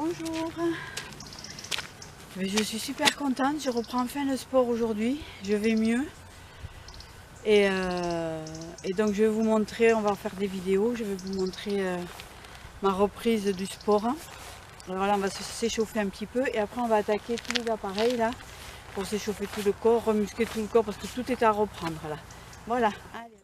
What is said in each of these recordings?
Bonjour. Je suis super contente, je reprends enfin le sport aujourd'hui, je vais mieux. Et donc je vais vous montrer, on va faire des vidéos, je vais vous montrer ma reprise du sport. Alors là on va s'échauffer un petit peu et après on va attaquer tous les appareils là pour s'échauffer tout le corps, remuscler tout le corps parce que tout est à reprendre là. Voilà. Allez.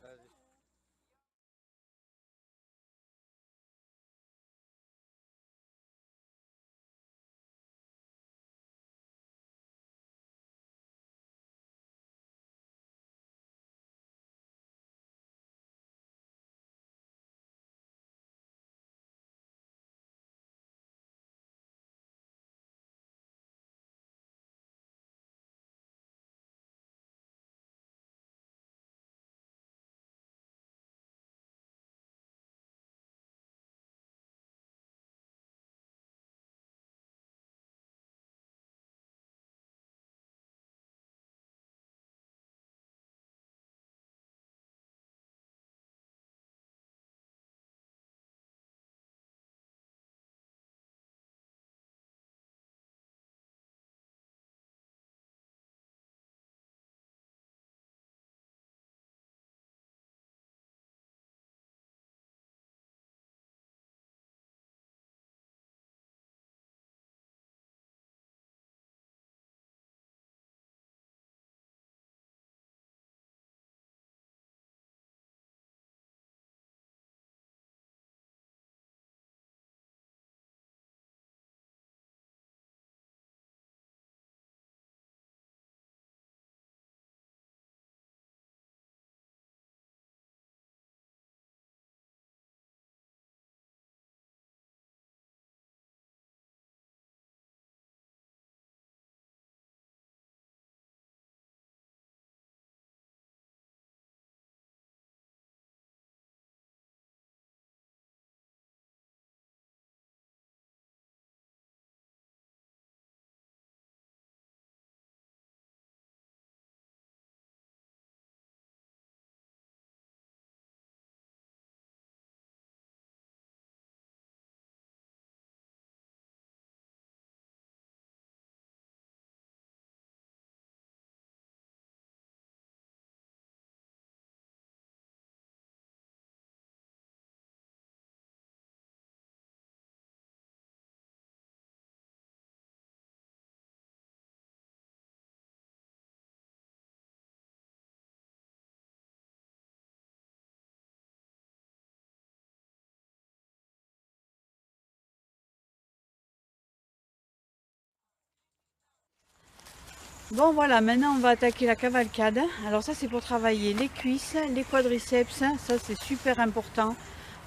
Bon voilà, maintenant on va attaquer la cavalcade. Alors ça c'est pour travailler les cuisses, les quadriceps, ça c'est super important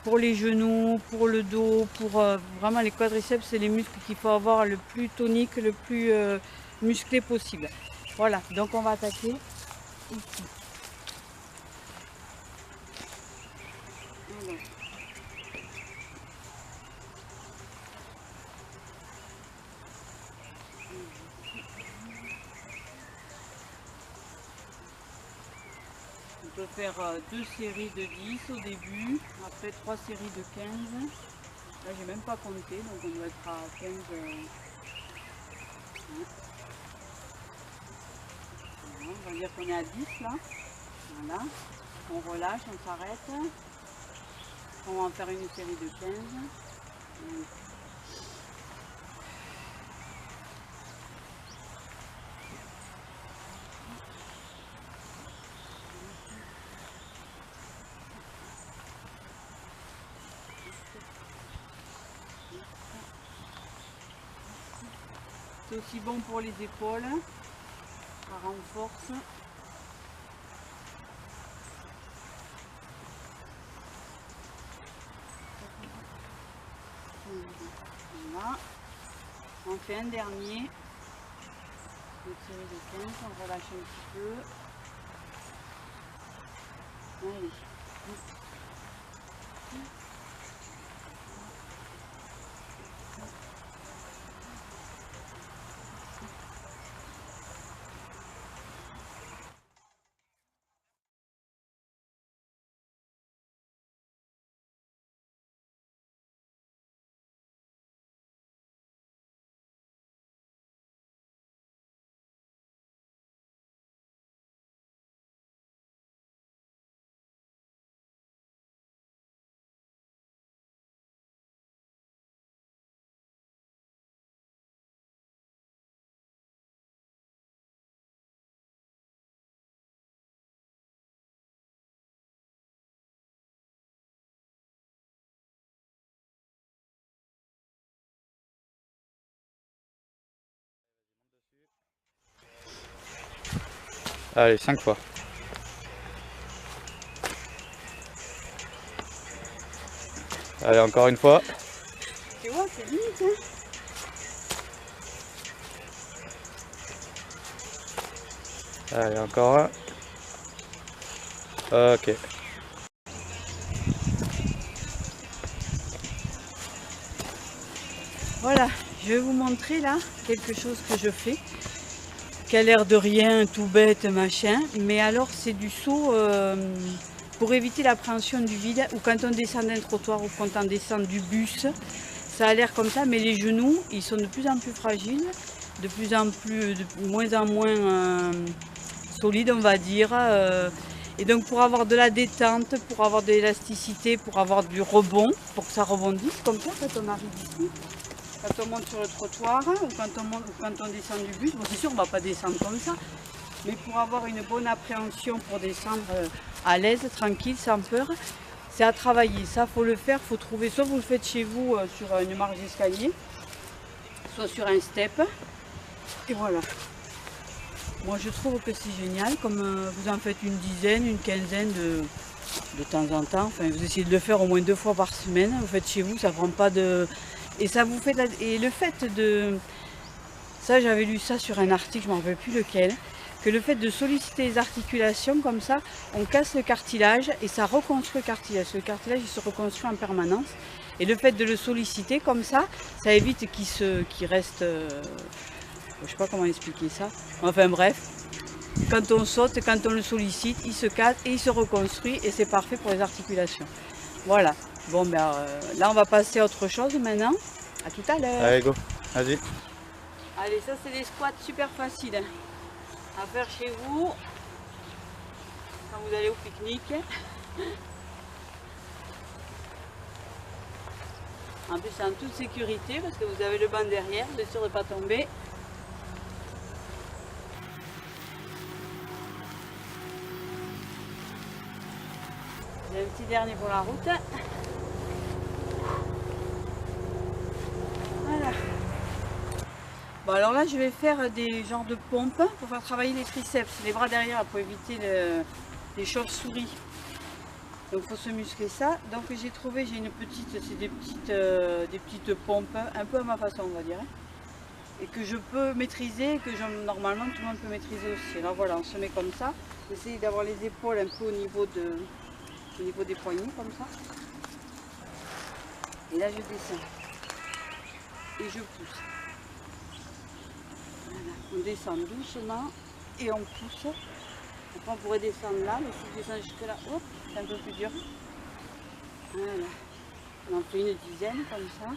pour les genoux, pour le dos, pour vraiment les quadriceps, c'est les muscles qu'il faut avoir le plus tonique, le plus musclé possible. Voilà, donc on va attaquer ici. Alors, on peut faire 2 séries de 10 au début, après 3 séries de 15. Là j'ai même pas compté, donc on doit être à 15. On va dire qu'on est à 10 là. Voilà. On relâche, on s'arrête. On va en faire une série de 15. C'est aussi bon pour les épaules. Ça renforce. Voilà. On fait un dernier. Une série de 15. On relâche un petit peu. Allez. Allez, 5 fois. Allez, encore une fois. Tu vois, c'est limite, hein. Allez, encore un. Ok. Voilà, je vais vous montrer là quelque chose que je fais, qui a l'air de rien, tout bête, machin, mais alors c'est du saut pour éviter l'appréhension du vide, ou quand on descend d'un trottoir, ou quand on descend du bus, ça a l'air comme ça, mais les genoux, ils sont de plus en plus fragiles, de moins en moins solides, on va dire. Et donc pour avoir de la détente, pour avoir de l'élasticité, pour avoir du rebond, pour que ça rebondisse comme ça quand on arrive ici. Quand on monte sur le trottoir ou quand on descend du bus, bon c'est sûr on ne va pas descendre comme ça, mais pour avoir une bonne appréhension, pour descendre à l'aise, tranquille, sans peur, c'est à travailler. Ça faut le faire, faut trouver, soit vous le faites chez vous sur une marche d'escalier, soit sur un step, et voilà. Moi je trouve que c'est génial, comme vous en faites une dizaine, une quinzaine de temps en temps, enfin vous essayez de le faire au moins 2 fois par semaine, vous faites chez vous, ça prend pas de... Et ça vous fait et le fait de... Ça j'avais lu ça sur un article, je ne me rappelle plus lequel, que le fait de solliciter les articulations comme ça, on casse le cartilage et ça reconstruit le cartilage. Le cartilage il se reconstruit en permanence. Et le fait de le solliciter comme ça évite qu'il reste... je ne sais pas comment expliquer ça. Enfin bref, quand on saute, quand on le sollicite, il se casse et il se reconstruit et c'est parfait pour les articulations. Voilà. Bon ben là on va passer à autre chose maintenant. À tout à l'heure. Allez, go. Vas-y. Allez, ça c'est des squats super faciles à faire chez vous quand vous allez au pique-nique. En plus c'est en toute sécurité parce que vous avez le banc derrière, vous êtes sûr de ne pas tomber. J'ai un petit dernier pour la route. Voilà. Bon alors là je vais faire des genres de pompes pour faire travailler les triceps, les bras derrière pour éviter les chauves-souris. Donc il faut se muscler ça. Donc j'ai trouvé, j'ai une petite, c'est des petites pompes, un peu à ma façon on va dire. Et que je peux maîtriser, normalement tout le monde peut maîtriser aussi. Alors voilà, on se met comme ça. Essayez d'avoir les épaules un peu au niveau des poignets comme ça. Et là je descends. Et je pousse. Voilà. On descend doucement et on pousse. Après on pourrait descendre là, mais si je descends jusque là, hop, c'est un peu plus dur. Voilà. On en fait une dizaine comme ça.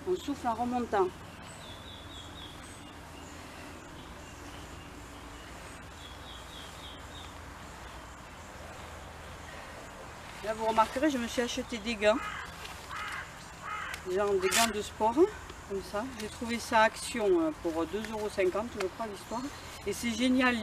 On souffle en remontant. Là vous remarquerez, je me suis acheté des gants. Genre des gants de sport, comme ça. J'ai trouvé ça à Action pour 2,50 € je crois l'histoire. Et c'est génial,